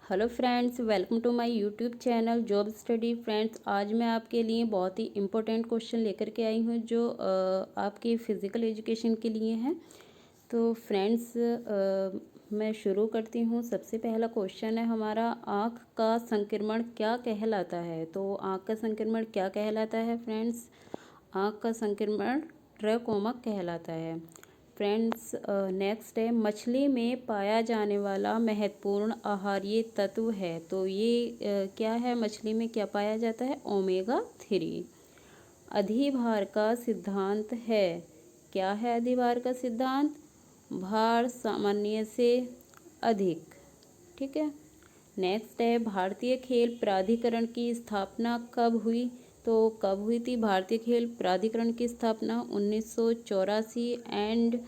Hello friends, welcome to my YouTube channel job study. Friends, आज मैं आपके लिए बहुत ही इम्पोर्टेंट क्वेश्चन लेकर के आई हूँ जो आपके फ़िज़िकल एजुकेशन के लिए हैं। तो फ्रेंड्स, मैं शुरू करती हूँ। सबसे पहला क्वेश्चन है हमारा, आँख का संक्रमण क्या कहलाता है। तो आँख का संक्रमण क्या कहलाता है फ्रेंड्स? आँख का संक्रमण ट्रकोमा कहलाता है। फ्रेंड्स, नेक्स्ट है, मछली में पाया जाने वाला महत्वपूर्ण आहारीय तत्व है। तो ये क्या है? मछली में क्या पाया जाता है? ओमेगा 3। अधिभार का सिद्धांत है। क्या है अधिभार का सिद्धांत? भार सामान्य से अधिक। ठीक है। नेक्स्ट है, भारतीय खेल प्राधिकरण की स्थापना कब हुई। तो कब हुई थी भारतीय खेल प्राधिकरण की स्थापना? 1984। एंड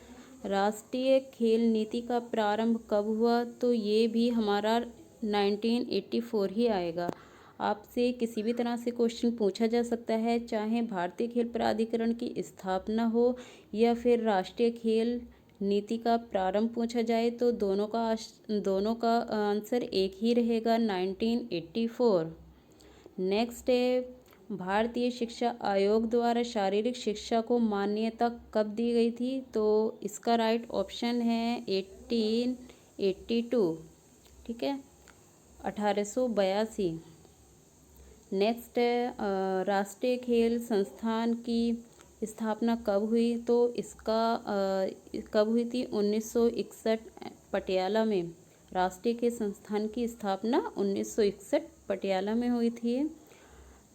राष्ट्रीय खेल नीति का प्रारंभ कब हुआ? तो ये भी हमारा 1984 ही आएगा। आपसे किसी भी तरह से क्वेश्चन पूछा जा सकता है, चाहे भारतीय खेल प्राधिकरण की स्थापना हो या फिर राष्ट्रीय खेल नीति का प्रारंभ पूछा जाए, तो दोनों का आंसर एक ही रहेगा, 1984। नेक्स्ट है, भारतीय शिक्षा आयोग द्वारा शारीरिक शिक्षा को मान्यता कब दी गई थी। तो इसका राइट ऑप्शन है 1882। ठीक है, 1882। नेक्स्ट है, राष्ट्रीय खेल संस्थान की स्थापना कब हुई। तो इसका कब हुई थी? 1961 पटियाला में। राष्ट्रीय खेल संस्थान की स्थापना 1961 पटियाला में हुई थी।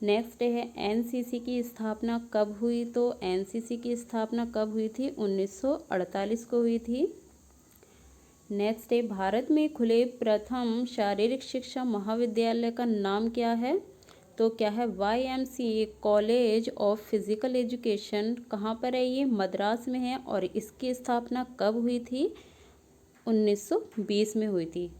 नेक्स्ट है, एनसीसी की स्थापना कब हुई। तो एनसीसी की स्थापना कब हुई थी? 1948 को हुई थी। नेक्स्ट है, भारत में खुले प्रथम शारीरिक शिक्षा महाविद्यालय का नाम क्या है। तो क्या है? YMCA college of physical education. कहाँ पर है ये? मद्रास में है। और इसकी स्थापना कब हुई थी? 1920 में हुई थी।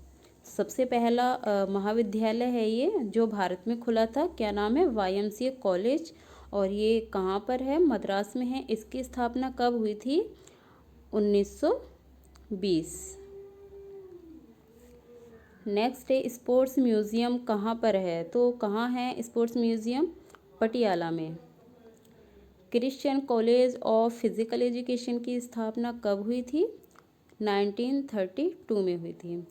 सबसे पहला महाविद्यालय है ये जो भारत में खुला था। क्या नाम है? YMCA college. और ये कहाँ पर है? मद्रास में है। इसकी स्थापना कब हुई थी? 1920। नेक्स्ट है, स्पोर्ट्स म्यूज़ियम कहाँ पर है। तो कहाँ है स्पोर्ट्स म्यूज़ियम? पटियाला में। Christian college of physical education की स्थापना कब हुई थी? 1932 में हुई थी।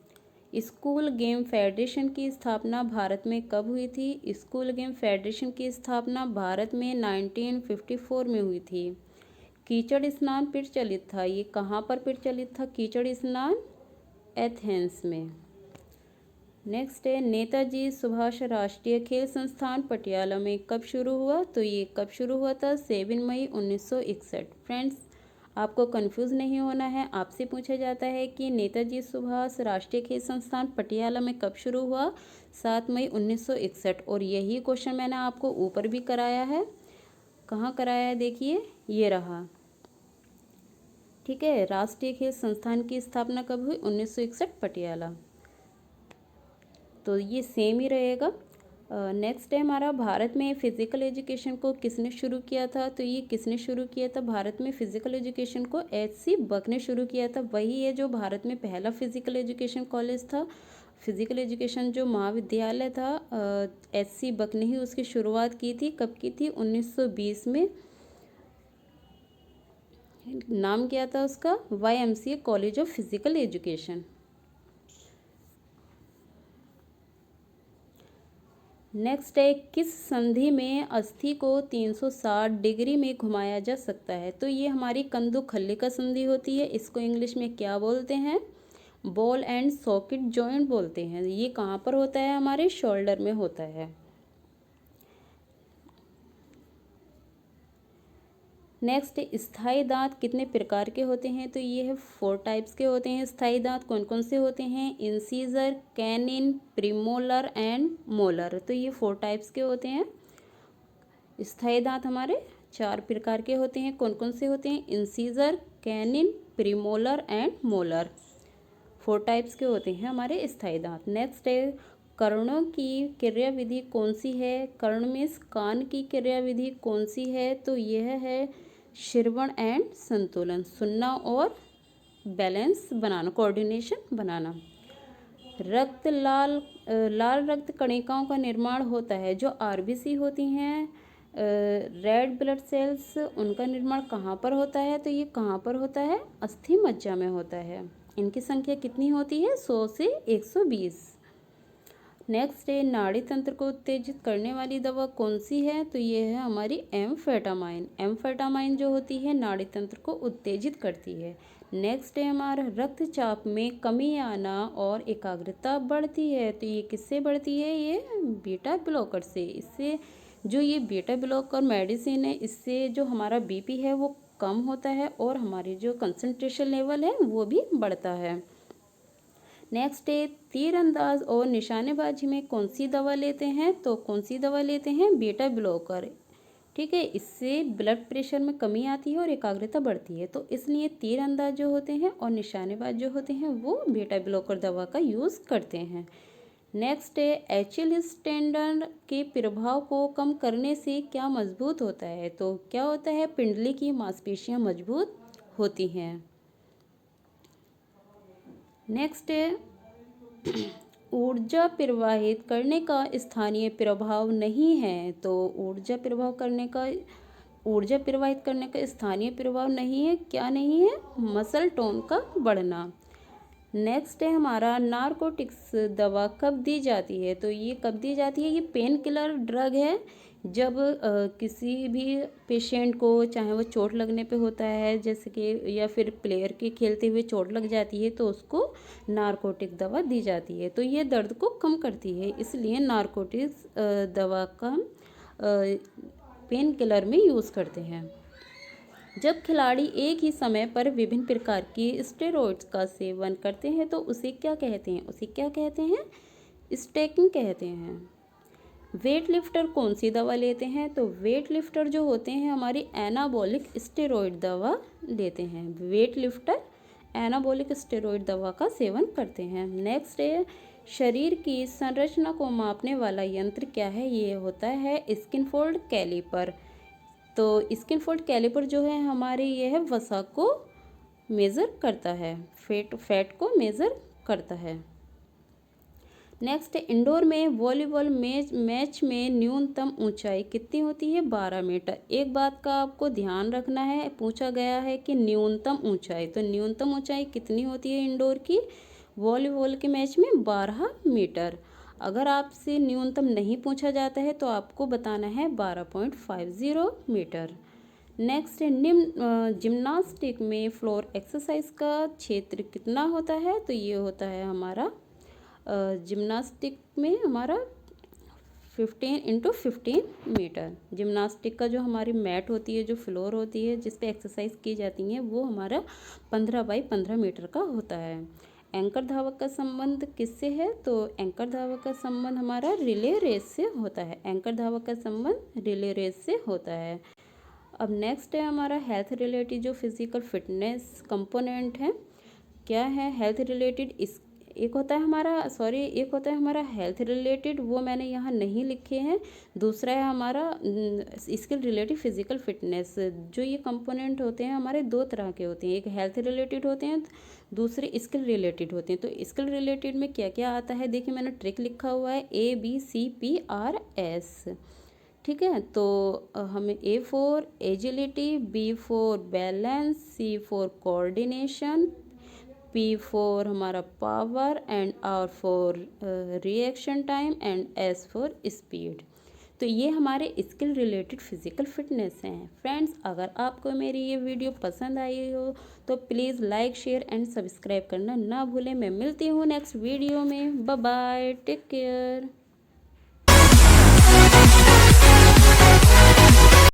स्कूल गेम फेडरेशन की स्थापना भारत में कब हुई थी? स्कूल गेम फेडरेशन की स्थापना भारत में 1954 में हुई थी। कीचड़ स्नान प्रचलित था, ये कहाँ पर प्रचलित था कीचड़ स्नान? एथेंस में। नेक्स्ट है, नेताजी सुभाष राष्ट्रीय खेल संस्थान पटियाला में कब शुरू हुआ। तो ये कब शुरू हुआ था? 7 मई 1961। फ्रेंड्स, आपको कंफ्यूज नहीं होना है। आपसे पूछा जाता है कि नेताजी सुभाष राष्ट्रीय खेल संस्थान पटियाला में कब शुरू हुआ? 7 मई 1961। और यही क्वेश्चन मैंने आपको ऊपर भी कराया है। कहाँ कराया है? देखिए, ये रहा। ठीक है, राष्ट्रीय खेल संस्थान की स्थापना कब हुई? 1961 पटियाला। तो ये सेम ही रहेगा। नेक्स्ट है हमारा, भारत में फ़िज़िकल एजुकेशन को किसने शुरू किया था। तो ये किसने शुरू किया था भारत में फ़िज़िकल एजुकेशन को? HC बक ने शुरू किया था। वही है जो भारत में पहला फ़िज़िकल एजुकेशन कॉलेज था। फ़िज़िकल एजुकेशन जो महाविद्यालय था, HC बक ने ही उसकी शुरुआत की थी। कब की थी? 1920 में। नाम क्या था उसका? YMCA college of physical education. Next है, किस संधि में अस्थि को 360 डिग्री में घुमाया जा सकता है। तो ये हमारी कंदुखल्लिका संधि होती है। इसको इंग्लिश में क्या बोलते हैं? बॉल एंड सॉकेट जॉइंट बोलते हैं। ये कहाँ पर होता है? हमारे शोल्डर में होता है। नेक्स्ट, स्थायी दांत कितने प्रकार के होते हैं। तो ये है 4 टाइप्स के होते हैं स्थायी दांत। कौन कौन से होते हैं? Incisor, canine, premolar and molar. तो ये 4 टाइप्स के होते हैं। स्थायी दांत हमारे 4 प्रकार के होते हैं। कौन कौन से होते हैं? Incisor, canine, premolar and molar. 4 types के होते हैं हमारे स्थायी दांत। नेक्स्ट है, कर्णों की क्रियाविधि कौन सी है। कर्ण मीन्स कान की क्रियाविधि कौन सी है। तो यह है श्रवण एंड संतुलन, सुनना और बैलेंस बनाना, कोऑर्डिनेशन बनाना। लाल रक्त कणिकाओं का निर्माण होता है जो आरबीसी होती हैं, रेड ब्लड सेल्स, उनका निर्माण कहाँ पर होता है? तो ये कहाँ पर होता है? अस्थि मज्जा में होता है। इनकी संख्या कितनी होती है? 100 से 120। नेक्स्ट है, नाड़ी तंत्र को उत्तेजित करने वाली दवा कौन सी है? तो ये है हमारी एम्फेटामाइन। एम्फेटामाइन जो होती है नाड़ी तंत्र को उत्तेजित करती है। नेक्स्ट है हमारा, रक्तचाप में कमी आना और एकाग्रता बढ़ती है। तो ये किससे बढ़ती है? ये बीटा ब्लॉकर से। इससे जो ये बीटा ब्लॉकर मेडिसिन है, इससे जो हमारा बीपी है वो कम होता है और हमारी जो कंसंट्रेशन लेवल है वो भी बढ़ता है। नेक्स्ट है, तीरंदाज और निशानेबाजी में कौन सी दवा लेते हैं? तो कौन सी दवा लेते हैं? Beta blocker. ठीक है, इससे ब्लड प्रेशर में कमी आती है और एकाग्रता बढ़ती है। तो इसलिए तीरंदाज जो होते हैं और निशानेबाज जो होते हैं वो बीटा ब्लॉकर दवा का यूज़ करते हैं। नेक्स्ट है, एचिलिस टेंडन के प्रभाव को कम करने से क्या मजबूत होता है? तो क्या होता है? पिंडली की मांसपेशियां मजबूत होती हैं। नेक्स्ट है, ऊर्जा प्रवाहित करने का स्थानीय प्रभाव नहीं है। तो ऊर्जा प्रवाहित करने का स्थानीय प्रभाव नहीं है। क्या नहीं है? मसल टोन का बढ़ना। नेक्स्ट है हमारा, नारकोटिक्स दवा कब दी जाती है? तो ये कब दी जाती है? ये पेन किलर ड्रग है। जब किसी भी पेशेंट को, चाहे वो चोट लगने पे होता है जैसे कि, या फिर प्लेयर के खेलते हुए चोट लग जाती है, तो उसको नारकोटिक दवा दी जाती है। तो ये दर्द को कम करती है, इसलिए नारकोटिक्स दवा का पेन किलर में यूज़ करते हैं। जब खिलाड़ी एक ही समय पर विभिन्न प्रकार की स्टेरॉइड्स का सेवन करते हैं तो उसे क्या कहते हैं? उसे क्या कहते हैं? स्टैकिंग कहते हैं। वेट लिफ्टर कौन सी दवा लेते हैं? तो वेट लिफ्टर जो होते हैं हमारी एनाबॉलिक स्टेरॉइड दवा लेते हैं। वेट लिफ्टर एनाबॉलिक स्टेरॉइड दवा का सेवन करते हैं। नेक्स्ट है, शरीर की संरचना को मापने वाला यंत्र क्या है? ये होता है स्किनफोल्ड कैलिपर। तो स्किनफोल्ड कैलिपर जो है हमारे, ये है वसा को मेज़र करता है, फैट को मेज़र करता है। नेक्स्ट, इंडोर में वॉलीबॉल मैच में न्यूनतम ऊंचाई कितनी होती है? 12 मीटर। एक बात का आपको ध्यान रखना है, पूछा गया है कि न्यूनतम ऊंचाई, तो न्यूनतम ऊंचाई कितनी होती है इंडोर की? वॉलीबॉल के मैच में 12 मीटर। अगर आपसे न्यूनतम नहीं पूछा जाता है तो आपको बताना है 12.50 मीटर। नेक्स्ट है, निम्न जिम्नास्टिक में फ्लोर एक्सरसाइज का क्षेत्र कितना होता है? तो ये होता है हमारा जिम्नास्टिक में हमारा 15x15 मीटर। जिम्नास्टिक का जो हमारी मैट होती है, जो फ्लोर होती है जिस पे एक्सरसाइज की जाती है, वो हमारा 15x15 मीटर का होता है। एंकर धावक का संबंध किससे है? तो एंकर धावक का संबंध हमारा रिले रेस से होता है। एंकर धावक का संबंध रिले रेस से होता है। अब नेक्स्ट है हमारा हेल्थ रिलेटेड जो फिजिकल फिटनेस कंपोनेंट है, क्या है हेल्थ रिलेटेड? एक होता है हमारा हेल्थ रिलेटेड, वो मैंने यहाँ नहीं लिखे हैं। दूसरा है हमारा स्किल रिलेटेड फिजिकल फिटनेस। जो ये कंपोनेंट होते हैं हमारे दो तरह के होते हैं, एक हेल्थ रिलेटेड होते हैं, दूसरे स्किल रिलेटेड होते हैं। तो स्किल रिलेटेड में क्या क्या आता है? देखिए मैंने ट्रिक लिखा हुआ है ABCPRS। ठीक है, तो हमें A for agility, B for balance, C for coordination, P for हमारा power, and R for reaction time, and S for speed. तो ये हमारे स्किल रिलेटेड फिजिकल फिटनेस हैं। फ्रेंड्स, अगर आपको मेरी ये वीडियो पसंद आई हो तो please like, share and subscribe करना ना भूलें। मैं मिलती हूँ नेक्स्ट वीडियो में। Bye bye, take care.